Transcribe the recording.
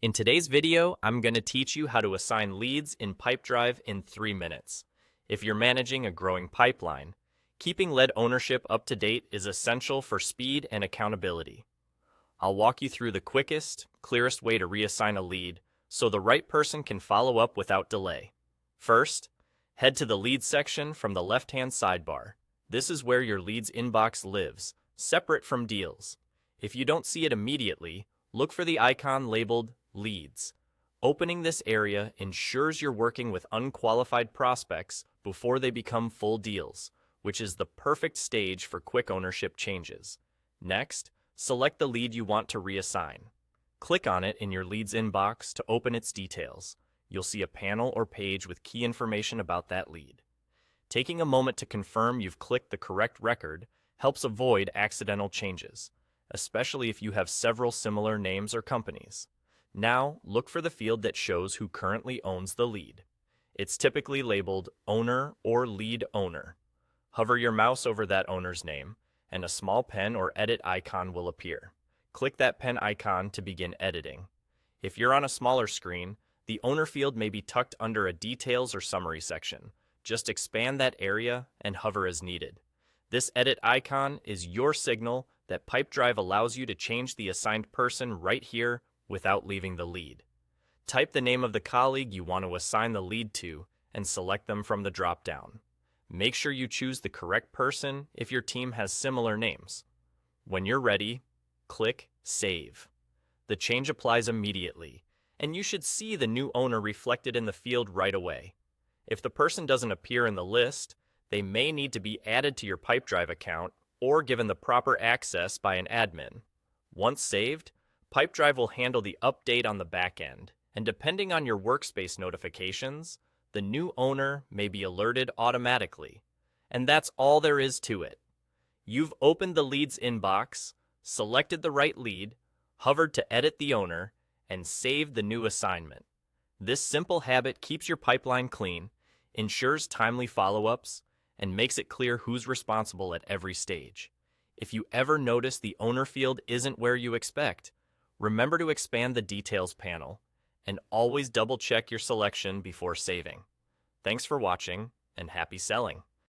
In today's video, I'm going to teach you how to assign leads in Pipedrive in 3 minutes. If you're managing a growing pipeline, keeping lead ownership up to date is essential for speed and accountability. I'll walk you through the quickest, clearest way to reassign a lead so the right person can follow up without delay. First, head to the Leads section from the left-hand sidebar. This is where your leads inbox lives, separate from deals. If you don't see it immediately, look for the icon labeled Leads. Opening this area ensures you're working with unqualified prospects before they become full deals, which is the perfect stage for quick ownership changes. Next, select the lead you want to reassign. Click on it in your Leads inbox to open its details. You'll see a panel or page with key information about that lead. Taking a moment to confirm you've clicked the correct record helps avoid accidental changes, especially if you have several similar names or companies. Now, look for the field that shows who currently owns the lead. It's typically labeled Owner or Lead Owner. Hover your mouse over that owner's name, and a small pen or edit icon will appear. Click that pen icon to begin editing. If you're on a smaller screen, the owner field may be tucked under a details or summary section. Just expand that area and hover as needed. This edit icon is your signal that Pipedrive allows you to change the assigned person right here without leaving the lead. Type the name of the colleague you want to assign the lead to and select them from the drop-down. Make sure you choose the correct person if your team has similar names. When you're ready, click Save. The change applies immediately, and you should see the new owner reflected in the field right away. If the person doesn't appear in the list, they may need to be added to your Pipedrive account or given the proper access by an admin. Once saved, Pipedrive will handle the update on the back end, and depending on your workspace notifications, the new owner may be alerted automatically. And that's all there is to it. You've opened the Leads inbox, selected the right lead, hovered to edit the owner, and saved the new assignment. This simple habit keeps your pipeline clean, ensures timely follow-ups, and makes it clear who's responsible at every stage. If you ever notice the owner field isn't where you expect, remember to expand the Details panel, and always double-check your selection before saving. Thanks for watching, and happy selling!